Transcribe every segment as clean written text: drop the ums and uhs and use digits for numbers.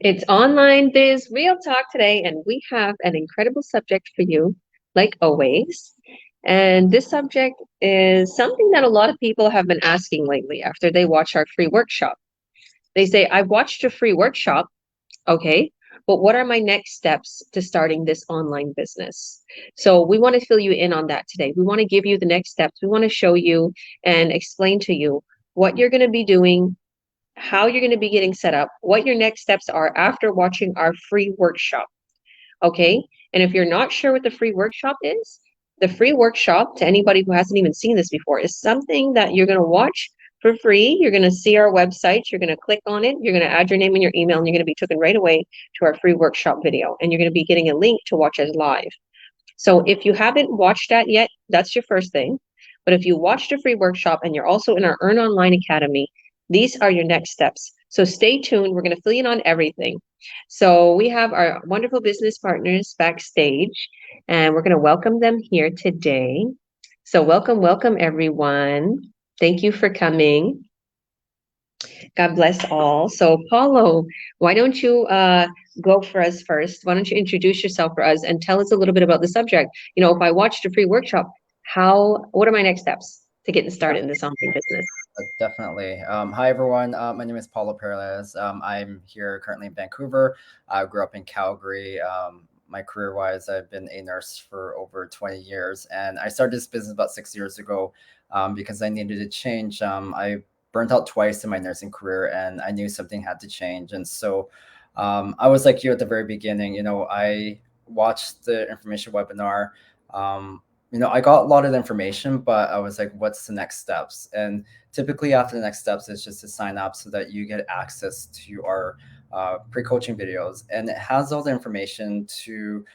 It's Online Biz Real Talk today, and we have an incredible subject for you, like always. And this subject is something that a lot of people have been asking lately after they watch our free workshop. They say, I've watched your free workshop, okay, but what are my next steps to starting this online business? So we want to fill you in on that today. We want to give you the next steps. We want to show you and explain to you what you're going to be doing, how you're going to be getting set up, what your next steps are after watching our free workshop. Okay. And if you're not sure what the free workshop is, the free workshop, to anybody who hasn't even seen this before, is something that you're going to watch for free. You're going to see our website, you're going to click on it, you're going to add your name and your email, and you're going to be taken right away to our free workshop video. And you're going to be getting a link to watch us live. So if you haven't watched that yet, that's your first thing. But if you watched a free workshop and you're also in our Earn Online Academy, these are your next steps. So stay tuned. We're going to fill you in on everything. So we have our wonderful business partners backstage, and we're going to welcome them here today. So welcome, everyone. Thank you for coming. God bless all. So Paulo, why don't you go for us first? Why don't you introduce yourself for us and tell us a little bit about the subject? You know, if I watched a free workshop, what are my next steps to getting started in this online business? Definitely. Hi, everyone. My name is Paulo Perez. I'm here currently in Vancouver. I grew up in Calgary. My career wise, I've been a nurse for over 20 years. And I started this business about 6 years ago because I needed to change. I burnt out twice in my nursing career and I knew something had to change. And so I was like you at the very beginning. I watched the information webinar. Um, I got a lot of information, but I was like, what's the next steps? And typically after the next steps is just to sign up so that you get access to our pre-coaching videos, and it has all the information to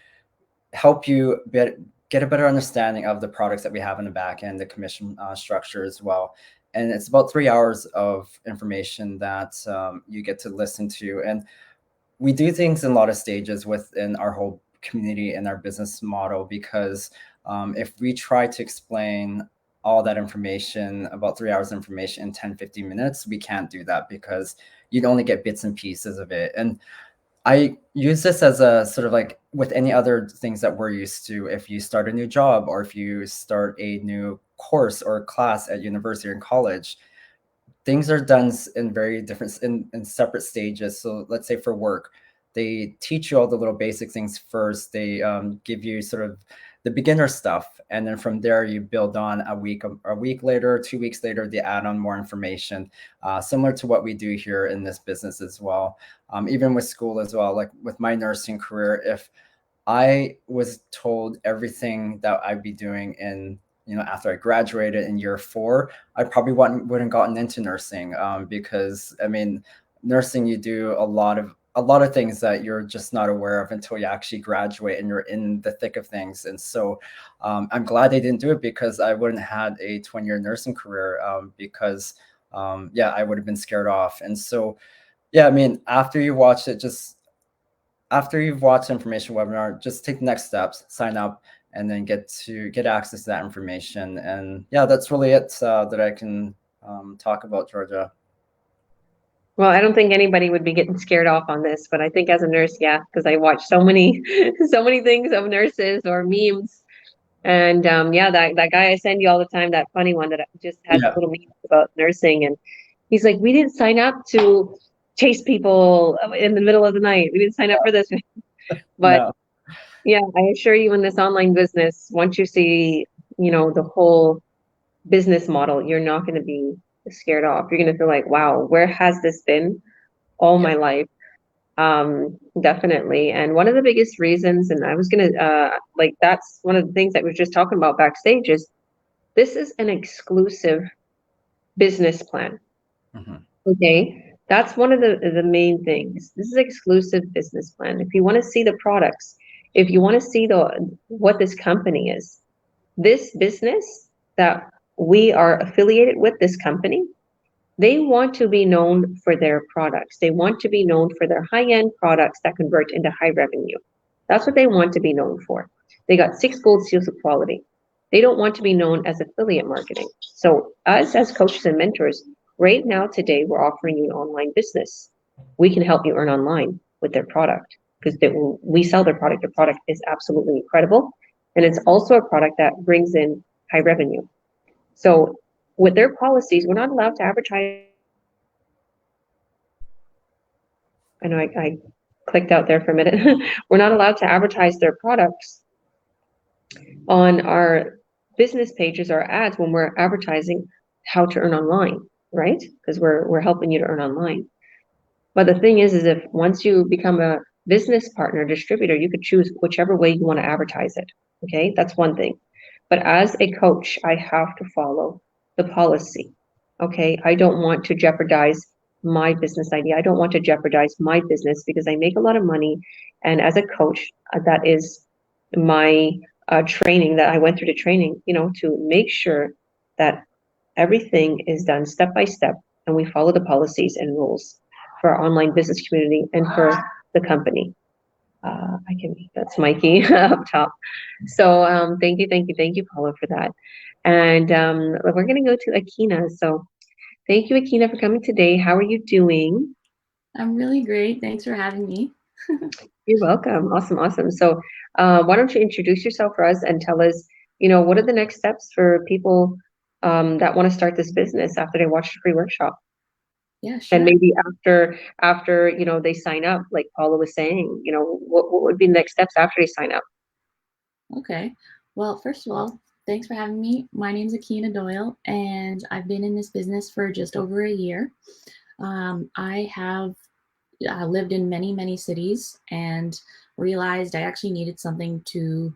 help you get a better understanding of the products that we have in the back end, the commission structure as well. And it's about 3 hours of information that you get to listen to. And we do things in a lot of stages within our whole community and our business model, because if we try to explain all that information, about 3 hours of information, in 10-15 minutes, we can't do that because you'd only get bits and pieces of it. And I use this as a sort of like with any other things that we're used to. If you start a new job or if you start a new course or class at university or in college, things are done in very different in separate stages. So let's say for work, they teach you all the little basic things first. They give you sort of the beginner stuff, and then from there you build on a week later, 2 weeks later, they add on more information, similar to what we do here in this business as well. Even with school as well, like with my nursing career, if I was told everything that I'd be doing in, after I graduated in year four, I probably wouldn't gotten into nursing, because I mean, nursing, you do a lot of things that you're just not aware of until you actually graduate and you're in the thick of things. And so I'm glad they didn't do it, because I wouldn't have had a 20-year nursing career, because yeah, I would have been scared off. And so yeah, I mean, after you've watched the information webinar, just take the next steps, sign up, and then get access to that information. And yeah, that's really it that I can talk about, Georgia. Well, I don't think anybody would be getting scared off on this, but I think as a nurse, yeah, because I watch so many, so many things of nurses or memes. And yeah, that guy I send you all the time, that funny one that just has Yeah, little memes about nursing, and he's like, "We didn't sign up to chase people in the middle of the night. We didn't sign up for this." But no, yeah, I assure you, in this online business, once you see, the whole business model, you're not going to be scared off. You're going to feel like, wow, where has this been all yeah, my life? Definitely. And one of the biggest reasons, and I was going to, like, that's one of the things that we were just talking about backstage, is this is an exclusive business plan. hmm, Okay. That's one of the main things. This is exclusive business plan. If you want to see the products, if you want to see what this company is, this business that we are affiliated with, this company, they want to be known for their products. They want to be known for their high-end products that convert into high revenue. That's what they want to be known for. They got 6 gold seals of quality. They don't want to be known as affiliate marketing. So us as coaches and mentors, right now today, we're offering you an online business. We can help you earn online. with their product, because we sell their product. Their product is absolutely incredible. And it's also a product that brings in high revenue. So with their policies, we're not allowed to advertise. I know I clicked out there for a minute. We're not allowed to advertise their products on our business pages or ads when we're advertising how to earn online, right? Because we're helping you to earn online. But the thing is if once you become a business partner, distributor, you could choose whichever way you want to advertise it. Okay, that's one thing. But as a coach, I have to follow the policy. Okay, I don't want to jeopardize my business idea. I don't want to jeopardize my business because I make a lot of money. And as a coach, that is my training that I went through the training, to make sure that everything is done step by step and we follow the policies and rules for our online business community and for the company. That's Mikey up top. So thank you, Paula, for that. And we're going to go to Akina. So thank you, Akina, for coming today. How are you doing? I'm really great. Thanks for having me. You're welcome. Awesome. So why don't you introduce yourself for us and tell us, what are the next steps for people that want to start this business after they watch the free workshop? Yeah, sure. And maybe after they sign up, like Paula was saying, what would be the next steps after they sign up? Okay. Well, first of all, thanks for having me. My name's Akina Doyle, and I've been in this business for just over a year. I have lived in many cities and realized I actually needed something to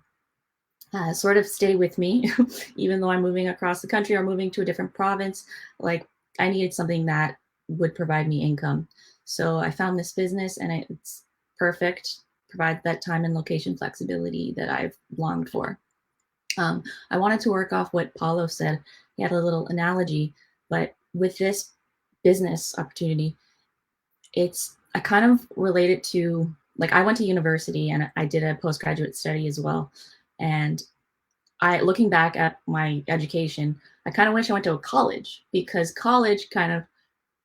sort of stay with me, even though I'm moving across the country or moving to a different province. Like, I needed something that would provide me income. So I found this business, and it's perfect, provides that time and location flexibility that I've longed for. I wanted to work off what Paulo said. He had a little analogy, but with this business opportunity, I kind of related to, like, I went to university and I did a postgraduate study as well. And looking back at my education, I kind of wish I went to a college, because college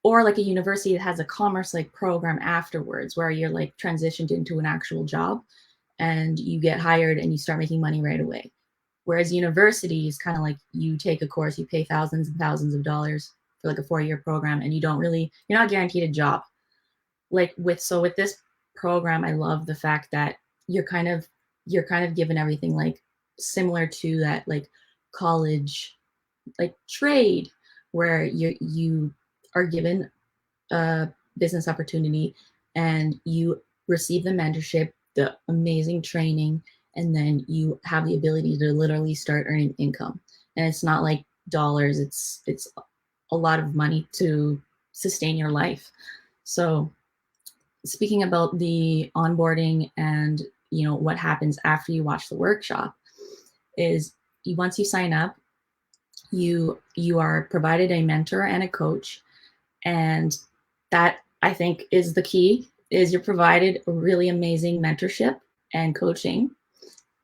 or like a university that has a commerce like program afterwards where you're like transitioned into an actual job and you get hired and you start making money right away. Whereas university is kind of like you take a course, you pay thousands and thousands of dollars for like a 4-year program, and you're not guaranteed a job. With this program, I love the fact that you're kind of given everything like similar to that like college like trade, where you are given a business opportunity and you receive the mentorship, the amazing training, and then you have the ability to literally start earning income. And it's not like dollars, it's a lot of money to sustain your life. So speaking about the onboarding and what happens after you watch the workshop is once you sign up, you are provided a mentor and a coach, and that, I think, is the key. Is you're provided a really amazing mentorship and coaching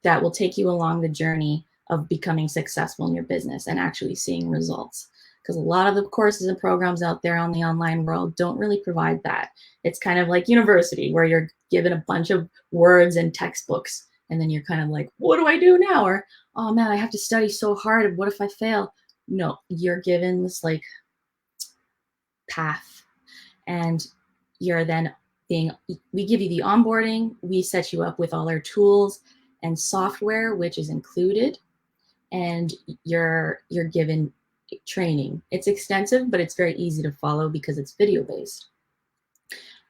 that will take you along the journey of becoming successful in your business and actually seeing results. Because a lot of the courses and programs out there on the online world don't really provide that. It's kind of like university, where you're given a bunch of words and textbooks, and then you're kind of like, what do I do now? Or, oh man, I have to study so hard. What if I fail? No, you're given this like path, and you're then we give you the onboarding, we set you up with all our tools and software, which is included, and you're given training. It's extensive, but it's very easy to follow because it's video based.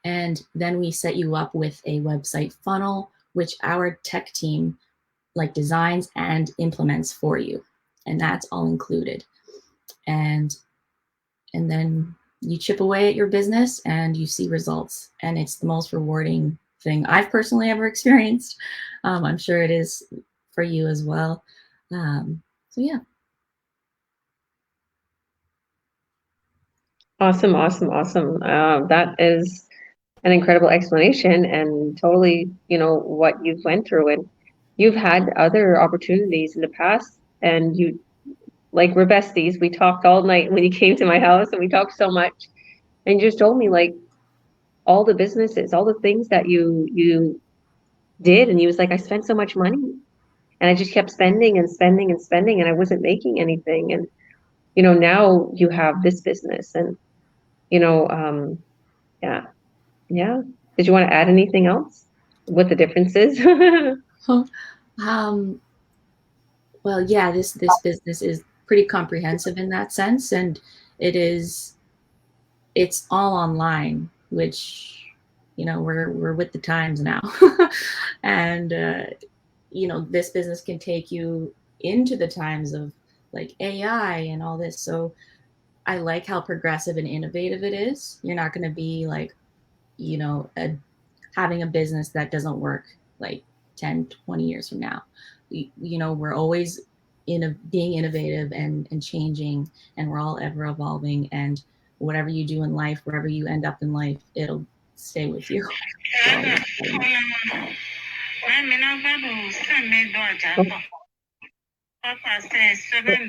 And then we set you up with a website funnel, which our tech team like designs and implements for you, and that's all included. And then you chip away at your business and you see results, and it's the most rewarding thing I've personally ever experienced. I'm sure it is for you as well. So yeah. Awesome. That is an incredible explanation, and totally, what you've went through, and you've had other opportunities in the past, and like, we're besties. We talked all night when you came to my house, and we talked so much, and you just told me, like, all the businesses, all the things that you did, and he was like, I spent so much money, and I just kept spending and spending and spending, and I wasn't making anything. And now you have this business, and yeah, yeah. Did you want to add anything else? What the difference is? Um, well, yeah, this business is pretty comprehensive in that sense, and it's all online, which we're with the times now, and this business can take you into the times of like AI and all this. So I like how progressive and innovative it is. You're not going to be like, having a business that doesn't work like 10, 20 years from now. We're always being innovative and changing, and we're all ever evolving. And whatever you do in life, wherever you end up in life, it'll stay with you.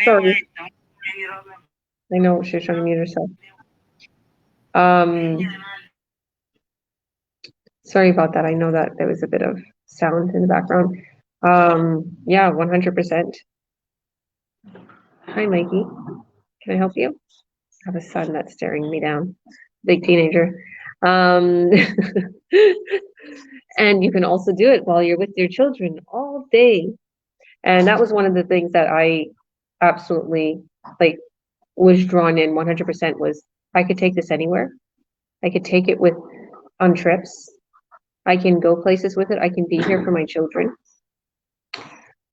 Sorry. I know she's trying to mute herself. Sorry about that. I know that there was a bit of sound in the background. Yeah, 100%. Hi, Mikey. Can I help you? I have a son that's staring me down. Big teenager. And you can also do it while you're with your children all day. And that was one of the things that I absolutely was drawn in 100% was I could take this anywhere. I could take it on trips. I can go places with it. I can be here for my children.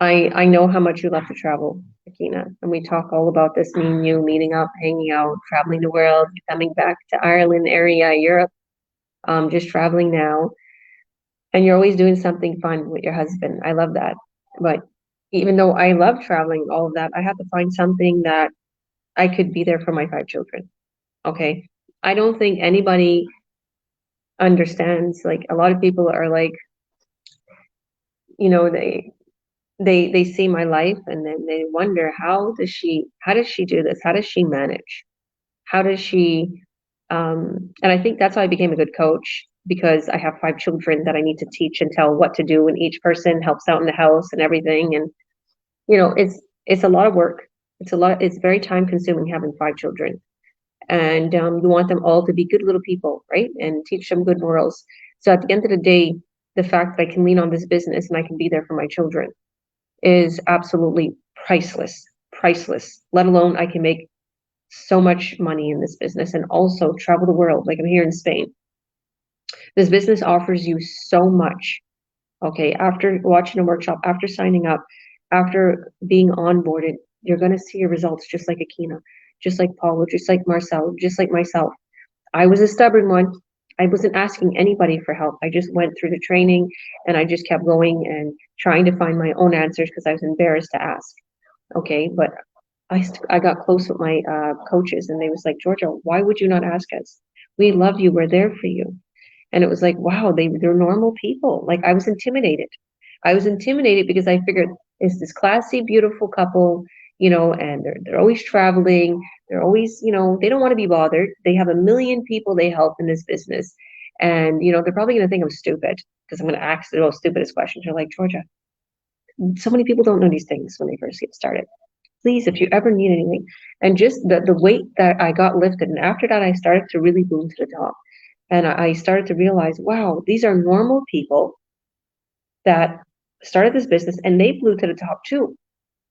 I know how much you love to travel, Akina, and we talk all about this, me and you meeting up, hanging out, traveling the world, coming back to Ireland area, Europe, just traveling now. And you're always doing something fun with your husband. I love that. But even though I love traveling, all of that, I have to find something that I could be there for my 5 children. Okay. I don't think anybody understands. Like, a lot of people are like, they see my life and then they wonder, how does she do this? How does she manage? How does she, and I think that's why I became a good coach, because I have 5 children that I need to teach and tell what to do, and each person helps out in the house and everything. And, it's a lot of work. It's very time consuming having 5 children. And you want them all to be good little people, right? And teach them good morals. So at the end of the day, the fact that I can lean on this business and I can be there for my children is absolutely priceless, let alone I can make so much money in this business and also travel the world. Like, I'm here in Spain. This business offers you so much. Okay, after watching a workshop, after signing up, after being onboarded, you're going to see your results, just like Akina, just like Paulo, just like Marcel, just like myself. I was a stubborn one. I wasn't asking anybody for help. I just went through the training and I just kept going and trying to find my own answers because I was embarrassed to ask. Okay, but I got close with my coaches, and they was like, Georgia, why would you not ask us? We love you. We're there for you. And it was like, wow, they're normal people. Like, I was intimidated. I was intimidated because I figured it's this classy, beautiful couple, and they're always traveling. They're always, they don't want to be bothered. They have a million people they help in this business. And, they're probably going to think I'm stupid because I'm going to ask the most stupidest questions. They're like, Georgia, so many people don't know these things when they first get started. Please, if you ever need anything. And just the weight that I got lifted. And after that, I started to really boom to the top. And I started to realize, wow, these are normal people that started this business and they blew to the top too.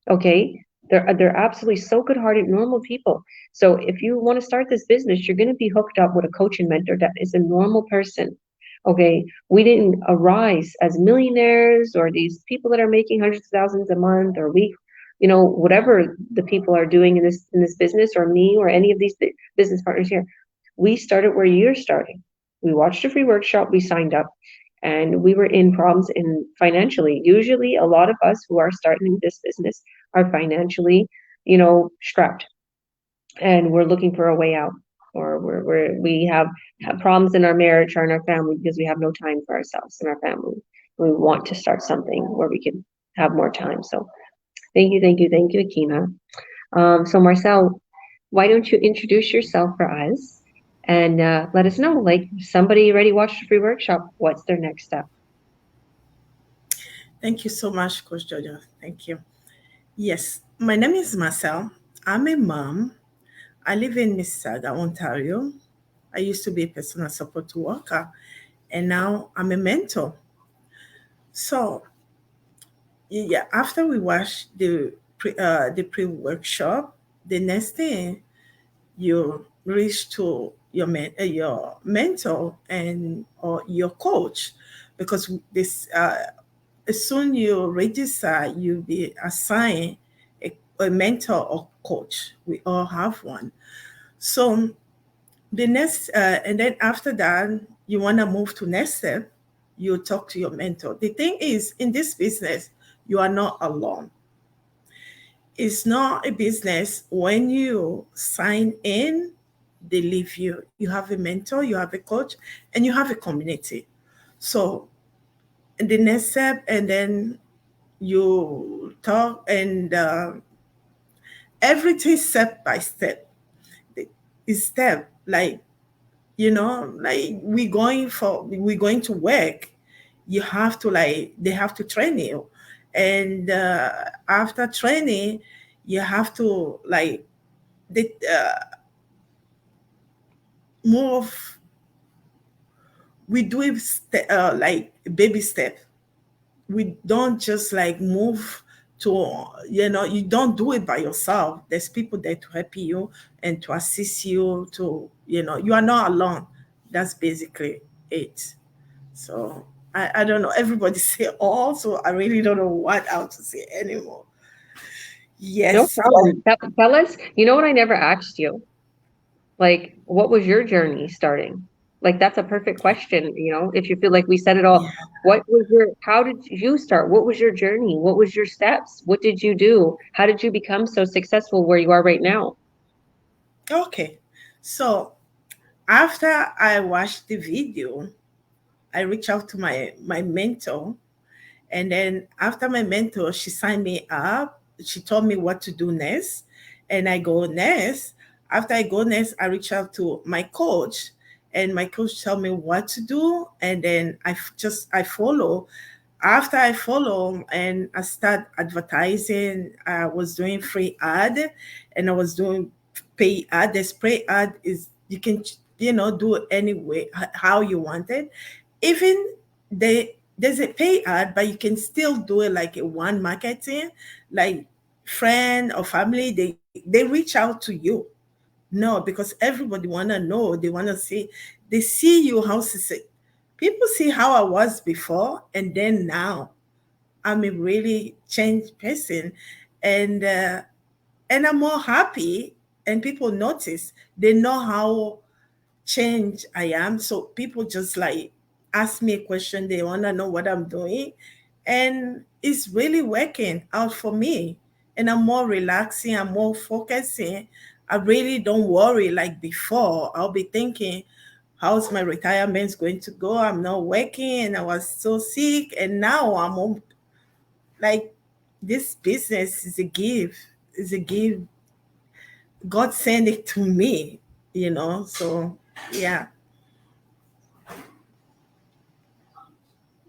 Okay. They're absolutely so good-hearted, normal people. So if you want to start this business, you're going to be hooked up with a coach and mentor that is a normal person. Okay. We didn't arise as millionaires or these people that are making hundreds of thousands a month or week, whatever the people are doing in this business, or me or any of these business partners here. We started where you're starting. We watched a free workshop, we signed up, and we were in problems financially. Usually a lot of us who are starting this business are financially, strapped, and we're looking for a way out, or we have problems in our marriage or in our family because we have no time for ourselves and our family. We want to start something where we can have more time. So thank you, Akina. So Marcel, why don't you introduce yourself for us? and let us know, like, somebody already watched the free workshop, what's their next step? Thank you so much, Coach Jojo. Thank you. Yes, my name is Marcel. I'm a mom. I live in Mississauga, Ontario. I used to be a personal support worker, and now I'm a mentor. So, yeah, after we watch the pre workshop, the next thing you reach to your mentor and or your coach, because this as soon you register, you be assigned a mentor or coach. We all have one. So the next, and then after that, you want to move to next step. You talk to your mentor. The thing is, in this business, you are not alone. It's not a business. When you sign in, they leave you. You have a mentor, you have a coach, and you have a community. So the next step, and then you talk, and everything step by step. Is step like, like we're going to work. You have to, like, they have to train you, and after training, you have to, like, the move. We do it like baby step. We don't just like move to, you don't do it by yourself. There's people there to help you and to assist you to, you are not alone. That's basically it. So I don't know, everybody say all, so I really don't know what else to say anymore. No Yes. problem. Tell us, you know what I never asked you? Like, what was your journey starting? Like, that's a perfect question, if you feel like we said it all. Yeah. How did you start? What was your journey? What was your steps? What did you do? How did you become so successful where you are right now? Okay. So after I watched the video, I reached out to my mentor. And then after my mentor, she signed me up. She told me what to do next. And I go next. After I go next, I reach out to my coach. And my coach tell me what to do. And then I follow. After I follow and I start advertising, I was doing free ad and I was doing pay ad. This pay ad is, you can, do it any way, how you want it. Even there's a pay ad, but you can still do it like a one marketing, like friend or family, they reach out to you. No, because everybody wanna know, they wanna see, they see you how to say. People see how I was before and then now. I'm a really changed person, and I'm more happy. And people notice. They know how change I am. So people just like ask me a question. They want to know what I'm doing. And it's really working out for me. And I'm more relaxing. I'm more focusing. I really don't worry like before. I'll be thinking, how's my retirement going to go? I'm not working and I was so sick. And now I'm home. Like, this business is a gift. It's a gift. God sent it to me. So, yeah.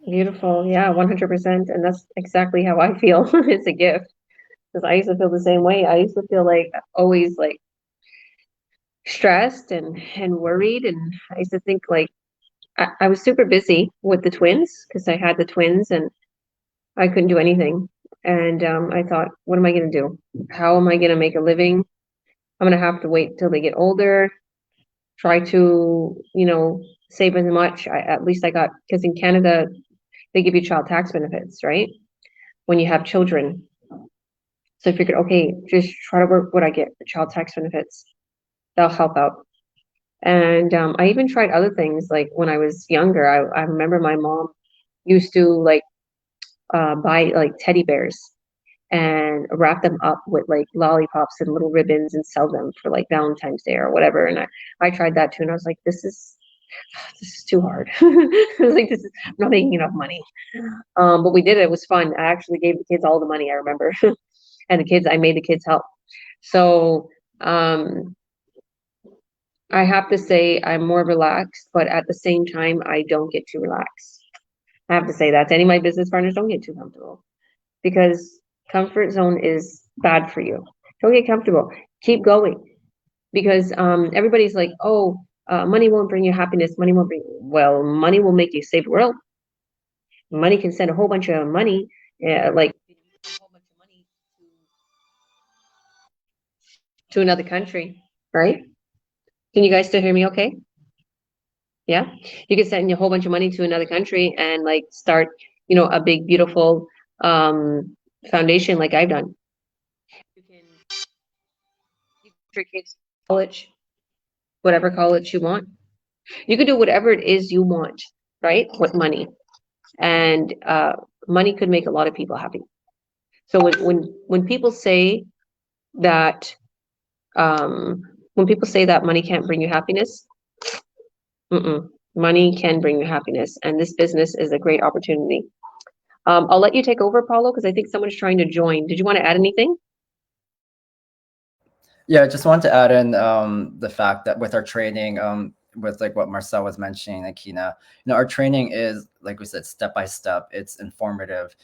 Beautiful. Yeah, 100%. And that's exactly how I feel. It's a gift. Because I used to feel the same way. I used to feel like always like stressed and worried. And I used to think like I was super busy with the twins because I had the twins and I couldn't do anything. And I thought, what am I going to do? How am I going to make a living? I'm going to have to wait till they get older, try to, save as much. At least I got, because in Canada, they give you child tax benefits, right? When you have children. So I figured, okay, just try to work what I get for child tax benefits. That'll help out. And I even tried other things. Like when I was younger, I remember my mom used to like buy like teddy bears and wrap them up with like lollipops and little ribbons and sell them for like Valentine's Day or whatever. And I tried that too. And I was like, this is too hard. I was like, I'm not making enough money. But we did it. It was fun. I actually gave the kids all the money, I remember. And I made the kids help. So I have to say I'm more relaxed, but at the same time, I don't get too relaxed. I have to say that to any of my business partners, don't get too comfortable because comfort zone is bad for you. Don't get comfortable. Keep going because everybody's like, oh, money won't bring you happiness. Money won't bring. Well, money will make you save the world. Money can send a whole bunch of money, like a whole bunch of money to another country, right? Can you guys still hear me? Okay. Yeah, you can send a whole bunch of money to another country and like start, a big, beautiful foundation like I've done. You can your kids college, whatever college you want. You can do whatever it is you want, right? With money. And money could make a lot of people happy. So when people say that money can't bring you happiness, money can bring you happiness, and this business is a great opportunity. I'll let you take over, Paulo, because I think someone's trying to join. Did you want to add anything? Yeah, I just want to add in the fact that with our training, with like what Marcel was mentioning, Akina, our training is, like we said, step by step. It's informative.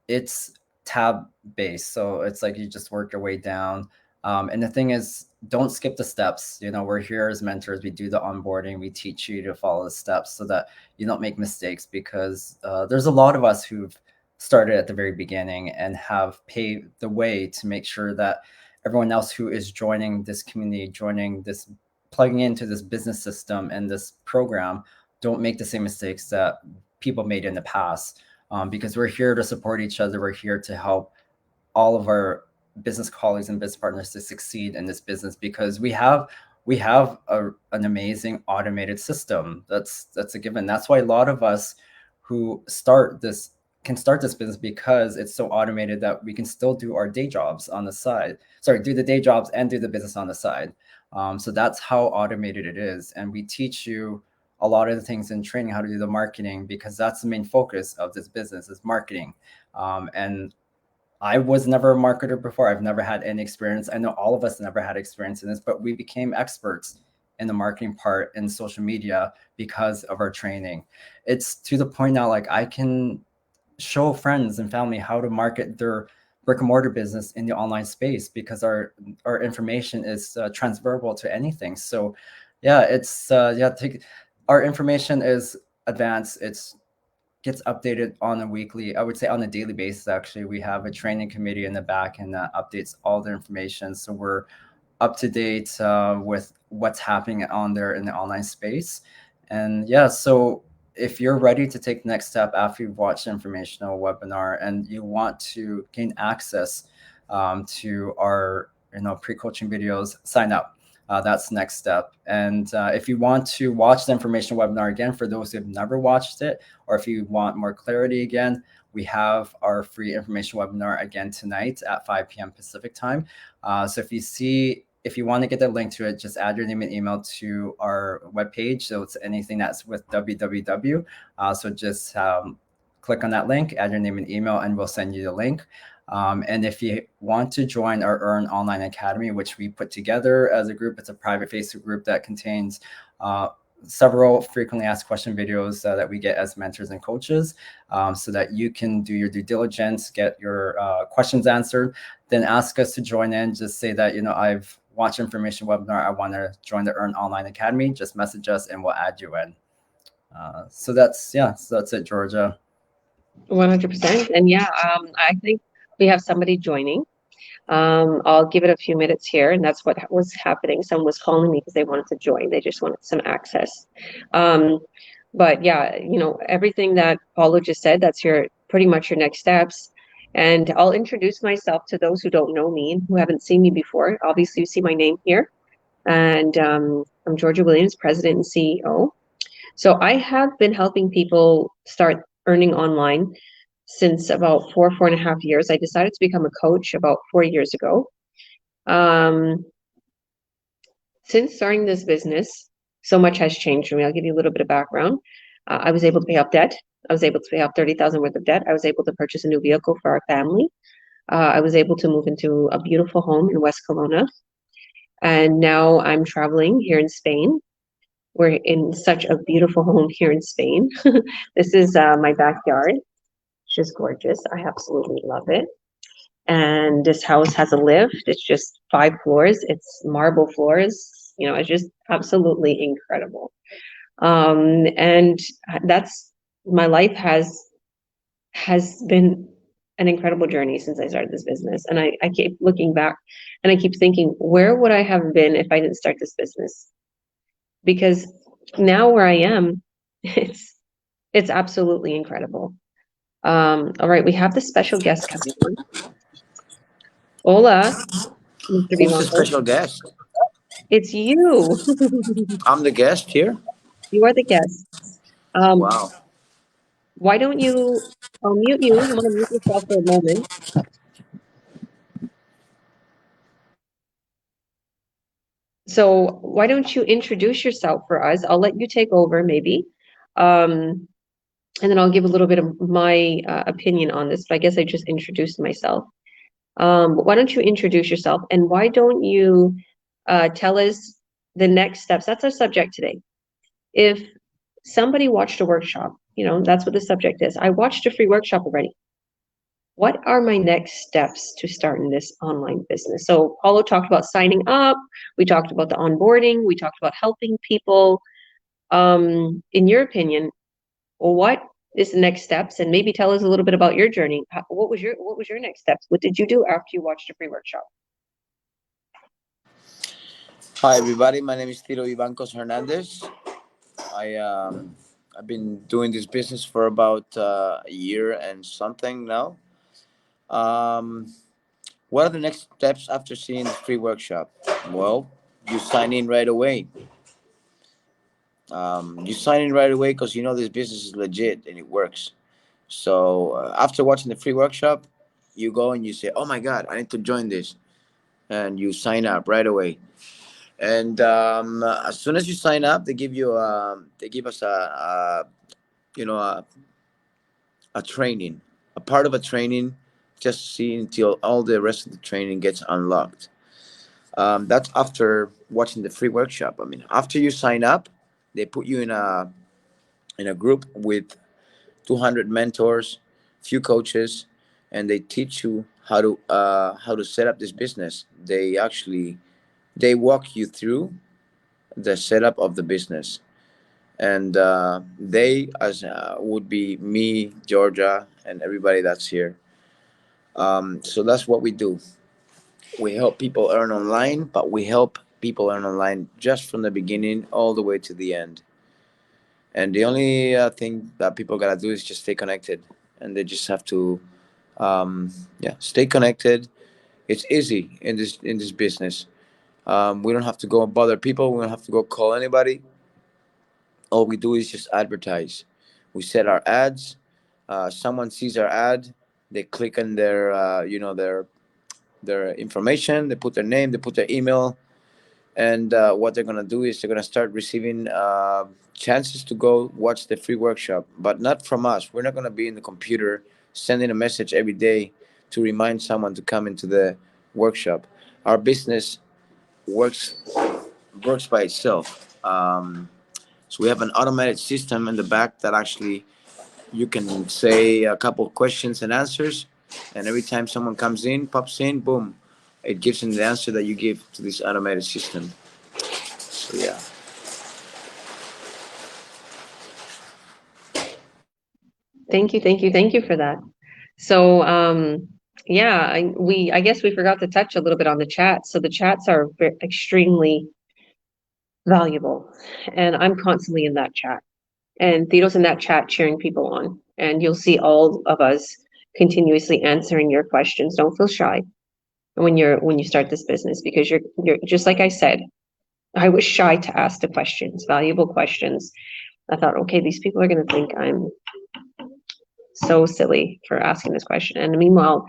It's tab based, so it's like you just work your way down. And the thing is, don't skip the steps. We're here as mentors. We do the onboarding. We teach you to follow the steps so that you don't make mistakes, because there's a lot of us who've started at the very beginning and have paved the way to make sure that everyone else who is joining this community, plugging into this business system and this program, don't make the same mistakes that people made in the past. Because we're here to support each other. We're here to help all of our business colleagues and business partners to succeed in this business, because we have an amazing automated system. That's a given. That's why a lot of us who can start this business, because it's so automated that we can still do our day jobs on the side. Do the day jobs and do the business on the side. So that's how automated it is. And we teach you a lot of the things in training, how to do the marketing, because that's the main focus of this business is marketing. And I was never a marketer before. I've never had any experience. I know all of us never had experience in this, but we became experts in the marketing part in social media because of our training. It's to the point now, like I can show friends and family how to market their brick and mortar business in the online space, because our information is transferable to anything. So yeah, it's our information is advanced. It's gets updated on a weekly, I would say on a daily basis. Actually, we have a training committee in the back and that updates all the information. So we're up to date with what's happening on there in the online space. And yeah, so if you're ready to take the next step after you've watched the informational webinar and you want to gain access to our pre-coaching videos, sign up. That's the next step. And if you want to watch the information webinar again, for those who have never watched it, or if you want more clarity again, we have our free information webinar again tonight at 5 p.m. Pacific time. So if you want to get the link to it, just add your name and email to our webpage. So it's anything that's with www. So just click on that link, add your name and email, and we'll send you the link. And if you want to join our Earn Online Academy, which we put together as a group, it's a private Facebook group that contains several frequently asked question videos that we get as mentors and coaches, so that you can do your due diligence, get your questions answered, then ask us to join in. Just say that, I've watched information webinar, I want to join the Earn Online Academy. Just message us and we'll add you in. So that's it, Georgia. 100%. And yeah, I think we have somebody joining. I'll give it a few minutes here, and that's what was happening. Someone was calling me because they wanted to join. They just wanted some access. But yeah, everything that Paulo just said, that's pretty much your next steps. And I'll introduce myself to those who don't know me and who haven't seen me before. Obviously, you see my name here. And I'm Georgia Williams, President and CEO. So I have been helping people start earning online since about 4.5 years. I decided to become a coach about 4 years ago. Since starting this business, so much has changed for me. I'll give you a little bit of background. I was able to pay off debt. I was able to pay off $30,000 worth of debt. I was able to purchase a new vehicle for our family. I was able to move into a beautiful home in West Kelowna. And now I'm traveling here in Spain. We're in such a beautiful home here in Spain. This is my backyard. It's just gorgeous. I absolutely love it. And this house has a lift. It's just 5 floors. It's marble floors. You know, it's just absolutely incredible. And that's my life has been an incredible journey since I started this business. And I keep looking back and I keep thinking, where would I have been if I didn't start this business? Because now where I am, it's absolutely incredible. All right, we have the special guest coming on. Hola, Mr. Who's the Vivanco. special guest? It's you. I'm the guest here. You are the guest. Wow. Why don't I'll mute you. You want to mute yourself for a moment. So why don't you introduce yourself for us? I'll let you take over maybe. And then I'll give a little bit of my opinion on this, but I guess I just introduced myself. But why don't you introduce yourself and why don't you tell us the next steps? That's our subject today. If somebody watched a workshop, you know, that's what the subject is. I watched a free workshop already. What are my next steps to starting this online business? So Paulo talked about signing up. We talked about the onboarding. We talked about helping people. In your opinion, what is the next steps? And maybe tell us a little bit about your journey. What was your next steps? What did you do after you watched a free workshop? Hi, everybody. My name is Tiro Ivancos Hernandez. I've been doing this business for about a year and something now. What are the next steps after seeing the free workshop? Well, you sign in right away. You sign in right away because you know this business is legit and it works. So after watching the free workshop, you go and you say, "Oh my God, I need to join this," and you sign up right away. And as soon as you sign up, they give us you know a training, a part of a training, just to see until all the rest of the training gets unlocked. That's after watching the free workshop. I mean, after you sign up, they put you in a group with 200 mentors, few coaches, and they teach you how to set up this business. They walk you through the setup of the business, and they as would be me, Georgia, and everybody that's here. So that's what we do. We help people earn online, but we help people earn online just from the beginning all the way to the end. And the only thing that people gotta do is just stay connected, and they just have to, yeah, stay connected. It's easy in this business. We don't have to go and bother people. We don't have to go call anybody. All we do is just advertise. We set our ads. Someone sees our ad, they click on their information. They put their name, they put their email, and what they're gonna do is they're gonna start receiving chances to go watch the free workshop, but not from us. We're not gonna be in the computer sending a message every day to remind someone to come into the workshop. Our business works works by itself. So we have an automated system in the back that actually you can say a couple of questions and answers, and every time someone comes in, pops in, boom, it gives them the answer that you give to this automated system. So yeah. Thank you for that. So, yeah, I guess we forgot to touch a little bit on the chat. So the chats are extremely valuable, and I'm constantly in that chat, and Theo's in that chat cheering people on, and you'll see all of us continuously answering your questions. Don't feel shy when you start this business, because you're just like I said, I was shy to ask the questions, valuable questions. I thought, okay, these people are going to think I'm so silly for asking this question. And meanwhile,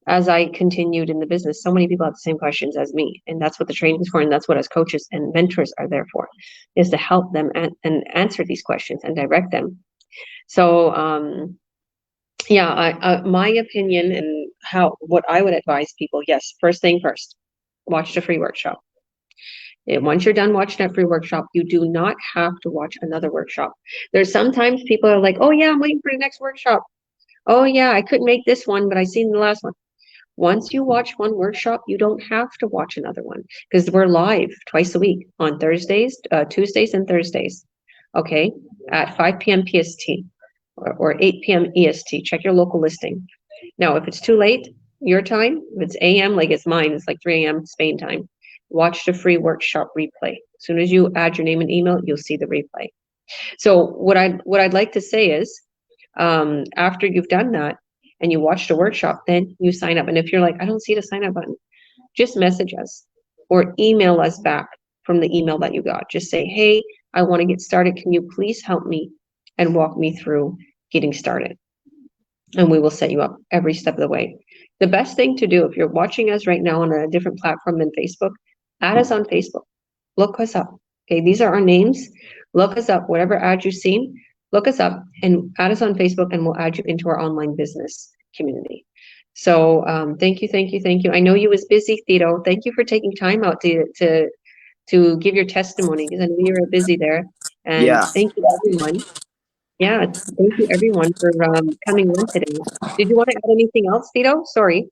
as I continued in the business, so many people had the same questions as me. And that's what the training is for. And that's what as coaches and mentors are there for, is to help them and answer these questions and direct them. So, yeah, my opinion and what I would advise people, yes, first thing first, watch the free workshop. And once you're done watching that free workshop, you do not have to watch another workshop. There's sometimes people are like, oh yeah, I'm waiting for the next workshop. Oh yeah, I couldn't make this one, but I seen the last one. Once you watch one workshop, you don't have to watch another one because we're live twice a week on Thursdays, Tuesdays and Thursdays. Okay, at 5 p.m. PST or 8 p.m. EST. Check your local listing. Now, if it's too late, your time, if it's AM, like it's mine, it's like 3 a.m. Spain time, watch the free workshop replay. As soon as you add your name and email, you'll see the replay. So what I'd like to say is, after you've done that and you watch the workshop, then you sign up. And if you're like, I don't see the sign up button, just message us or email us back from the email that you got. Just say, hey, I want to get started. Can you please help me and walk me through getting started? And we will set you up every step of the way. The best thing to do if you're watching us right now on a different platform than Facebook, add us on Facebook. Look us up. Okay, these are our names. Look us up. Whatever ad you've seen, look us up and add us on Facebook, and we'll add you into our online business community. So thank you, thank you, thank you. I know you was busy, Tito. Thank you for taking time out to give your testimony, because I know you were busy there. And Yeah. thank you, everyone. Yeah, thank you, everyone, for coming on today. Did you want to add anything else, Tito? Sorry.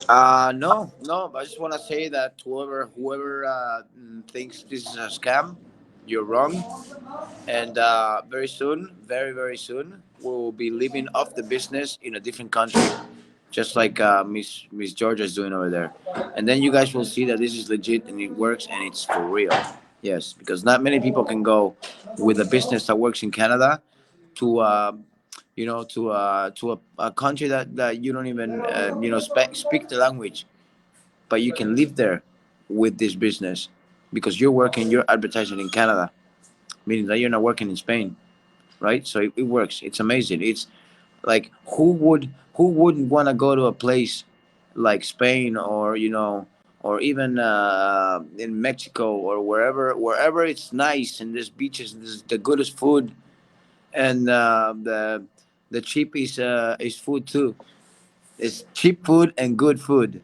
No, no. I just want to say that whoever thinks this is a scam, you're wrong. And very soon, very very soon, we'll be living off the business in a different country, just like Miss Georgia is doing over there. And then you guys will see that this is legit and it works and it's for real. Yes, because not many people can go with a business that works in Canada to a country that you don't even speak the language, but you can live there with this business because you're advertising in Canada, meaning that you're not working in Spain, right? So it works. It's amazing. It's like who wouldn't want to go to a place like Spain or or even in Mexico or wherever it's nice and there's beaches and there's the goodest food and the cheap is food too. It's cheap food and good food,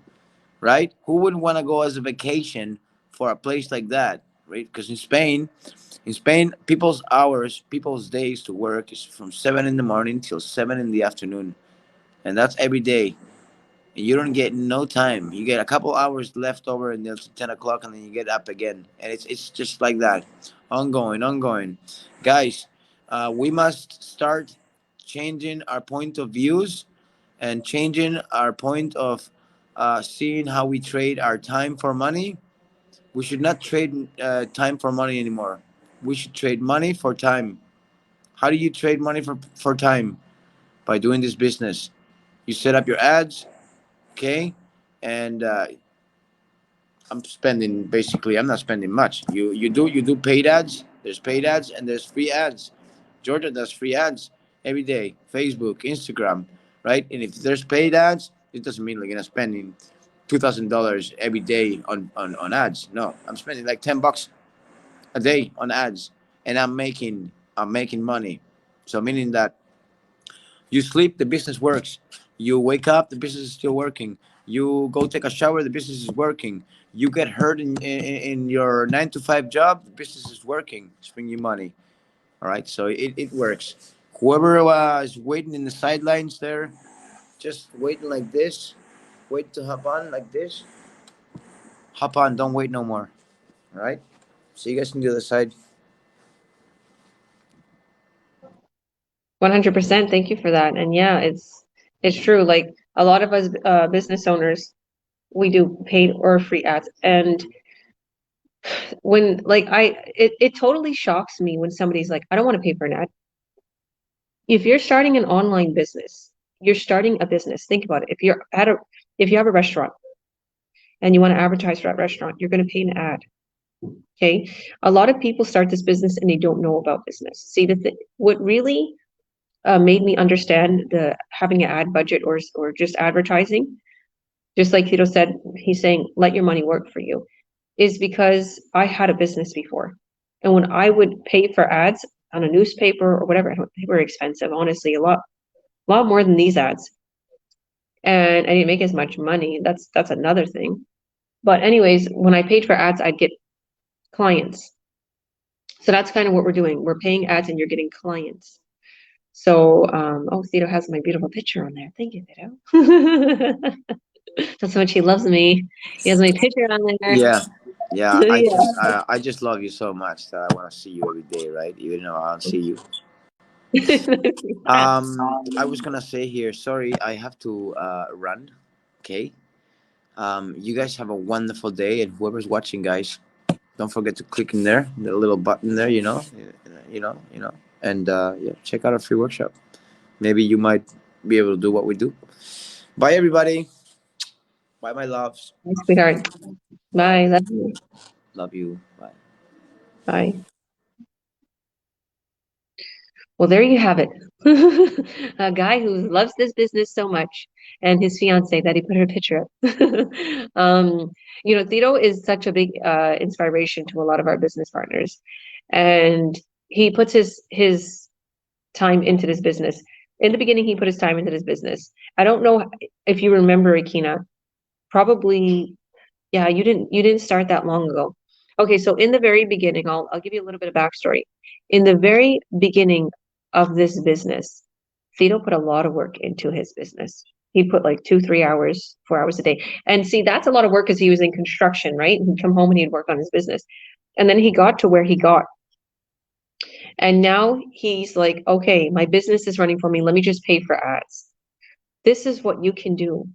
right? Who wouldn't want to go as a vacation for a place like that, right? Because in Spain, people's days to work is from 7 in the morning till 7 in the afternoon, and that's every day. And you don't get no time. You get a couple hours left over until 10 o'clock, and then you get up again, and it's just like that, ongoing, ongoing. Guys, we must start changing our point of views and changing our point of seeing how we trade our time for money. We should not trade time for money anymore. We should trade money for time. How do you trade money for time? By doing this business. You set up your ads, okay? And I'm not spending much. You do paid ads. There's paid ads and there's free ads. Georgia does free ads every day. Facebook, Instagram, right? And if there's paid ads, it doesn't mean like you're not spending $2,000 every day on ads. No, I'm spending like $10 a day on ads, and I'm making money. So meaning that you sleep, the business works. You wake up, the business is still working. You go take a shower, the business is working. You get hurt in your 9 to 5 job, the business is working. It's bringing you money. All right, so it works. Whoever is waiting in the sidelines there, just waiting like this, wait to hop on like this. Hop on, don't wait no more. All right. See you guys on the other side. 100%. Thank you for that. And yeah, it's true. Like a lot of us business owners, we do paid or free ads. And when like it totally shocks me when somebody's like, I don't want to pay for an ad. If you're starting an online business, you're starting a business. Think about it. If you have a restaurant and you want to advertise for that restaurant, you're going to pay an ad. Okay. A lot of people start this business and they don't know about business. See, what really made me understand the having an ad budget or just advertising, just like Tito said, he's saying, let your money work for you, is because I had a business before. And when I would pay for ads on a newspaper or whatever, they were expensive, honestly, a lot more than these ads. And I didn't make as much money. That's another thing. But anyways, when I paid for ads, I'd get clients. So that's kind of what we're doing. We're paying ads and you're getting clients. So, oh, Thito has my beautiful picture on there. Thank you, Thito. That's how much he loves me. He has my picture on there. Yeah, yeah. Yeah. I just love you so much that I want to see you every day, right? Even though I don't see you. I was gonna say here. Sorry, I have to run. Okay. You guys have a wonderful day, and whoever's watching, guys, don't forget to click in there, the little button there. And yeah, check out our free workshop. Maybe you might be able to do what we do. Bye, everybody. Bye, my loves. Bye, sweetheart. Bye. Love you. Love you. Bye. Bye. Well, there you have it. A guy who loves this business so much, and his fiance that he put her picture up. Thito is such a big inspiration to a lot of our business partners, and he puts his time into this business. In the beginning, he put his time into this business. I don't know if you remember, Akina. Probably, yeah, you didn't start that long ago. Okay, so in the very beginning, I'll give you a little bit of backstory. In the very beginning of this business, Thito put a lot of work into his business. He put like 2-3 hours, 4 hours a day. And see, that's a lot of work because he was in construction, right? He'd come home and he'd work on his business. And then he got to where he got. And now he's like, okay, my business is running for me. Let me just pay for ads. This is what you can do.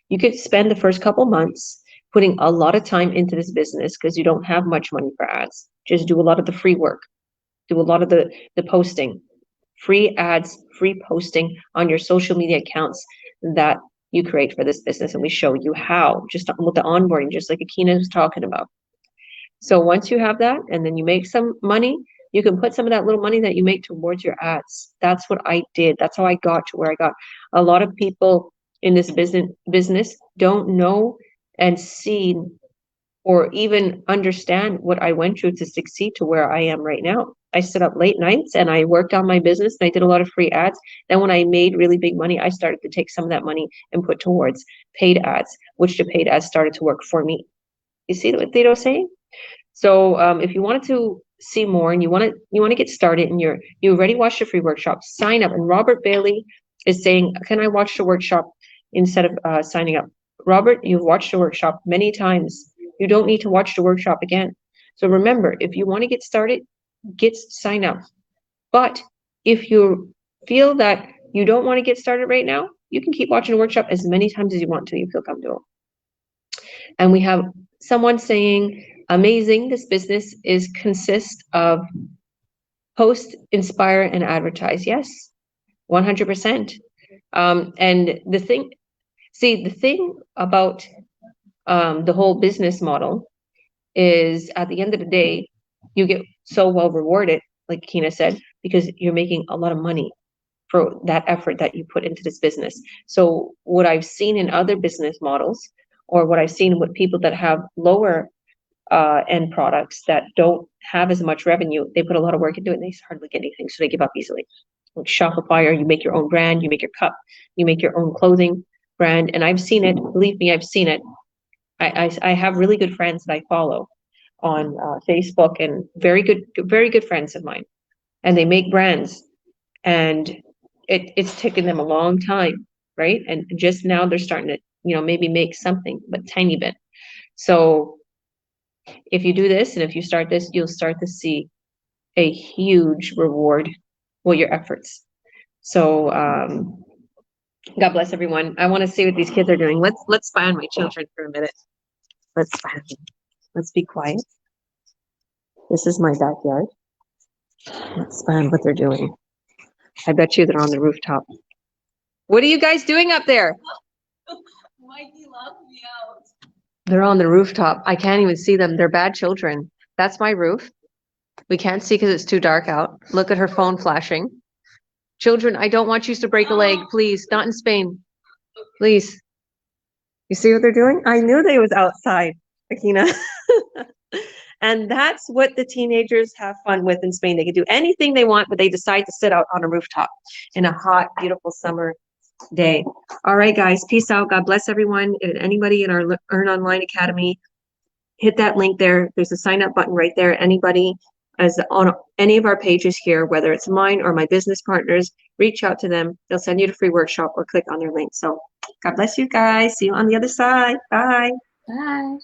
You could spend the first couple months putting a lot of time into this business because you don't have much money for ads. Just do a lot of the free work. Do a lot of the posting. Free ads, free posting on your social media accounts that you create for this business. And we show you how, just with the onboarding, just like Akina was talking about. So once you have that and then you make some money, you can put some of that little money that you make towards your ads. That's what I did. That's how I got to where I got. A lot of people in this business don't know and see or even understand what I went through to succeed to where I am right now. I stood up late nights and I worked on my business and I did a lot of free ads. Then when I made really big money, I started to take some of that money and put towards paid ads, which the paid ads started to work for me. You see what Thito's saying? So if you wanted to see more and you want to get started and you already watched the free workshop, sign up. And Robert Bailey is saying, can I watch the workshop instead of signing up? Robert, you've watched the workshop many times. You don't need to watch the workshop again. So remember, if you want to get started, sign up. But if you feel that you don't want to get started right now, you can keep watching the workshop as many times as you want to. You feel comfortable. And we have someone saying, amazing, this business consists of post, inspire, and advertise. Yes, 100%. And the thing about the whole business model is at the end of the day, you get so well rewarded, like Kina said, because you're making a lot of money for that effort that you put into this business. So what I've seen in other business models, or what I've seen with people that have lower end products that don't have as much revenue, they put a lot of work into it and they hardly get anything, so they give up easily. Like Shopify, or you make your own brand, you make your cup, you make your own clothing brand, and I've seen it. Believe me, I've seen it. I have really good friends that I follow on Facebook, and very good friends of mine, and they make brands, and it's taken them a long time, right? And just now they're starting to, maybe make something, but tiny bit. So if you do this and if you start this, you'll start to see a huge reward for your efforts. So God bless everyone. I want to see what these kids are doing. Let's spy on my children for a minute. Let's spy on them. Let's be quiet. This is my backyard. Let's spy on what they're doing. I bet you they're on the rooftop. What are you guys doing up there? Mikey locked me out. They're on the rooftop. I can't even see them. They're bad children. That's my roof. We can't see because it's too dark out. Look at her phone flashing. Children, I don't want you to break a leg, please. Not in Spain. Please. You see what they're doing? I knew they was outside, Akina. And that's what the teenagers have fun with in Spain. They can do anything they want, but they decide to sit out on a rooftop in a hot, beautiful summer day. All right, guys, peace out. God bless everyone. And anybody in our Earn Online Academy, hit that link there. There's a sign up button right there. Anybody as on any of our pages here, whether it's mine or my business partners, reach out to them. They'll send you the free workshop or click on their link. So God bless you guys. See you on the other side. Bye. Bye.